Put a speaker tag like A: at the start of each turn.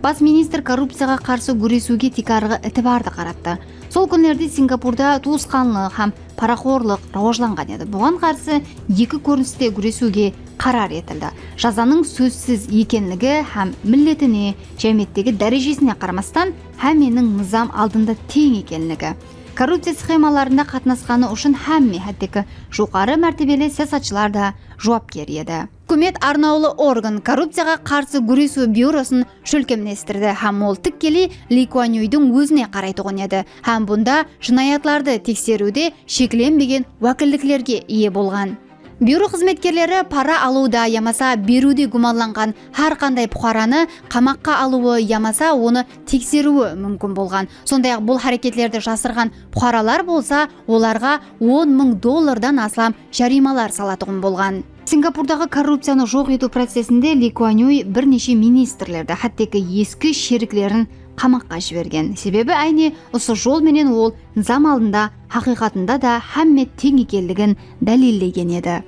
A: Бас министр коррупцияга каршы күресүүгө тикаргы этибарды каратты. Сол күнлерде Сингапурда туусканлык һәм парахорлык раважланган еді. Буған каршы екі көріністе күресүүгө карар этилди. Жазаның сөзсүз экенлиги һәм миллетине, жамиеттеги дарежесине карамастан һәмменин мыйзам алдында тең экенлиги. Коррупция схемаларында катнашканы үчүн һәмме хаттеки жукары мәртебелі саясатчылар да жоопкер еді. Өкмөт арнаулы орган коррупцияга каршы күресүү бюросын шөлкемдештирди һәм ол тиккели Ли Куан Юйдун өзүнө карайтыган еді. Һәм бунда жинаятларды текшерүүдө шекленбеген вакилдиклерге ие болгон. Бюро кызметкерлери пара алууда ямаса берүүдө гуманланган ар кандай пукараны камакка алуу ямаса оны текшерүү мүмкүн болгон. Сондай-ак бул аракетлерди жасырган пукаралар болса, оларга $10,000 аслам жарыймалар салатыгын болгон. Сингапурдагы коррупцияны жок этүү процессинде Ли Куан Юй бир нече министрлерди, хаттеки эски шериклерин камакка жиберген. Себеби айни осы жол менен ол низам алдында акыйкатында да һәмме тең экенлигин далилдеген еді.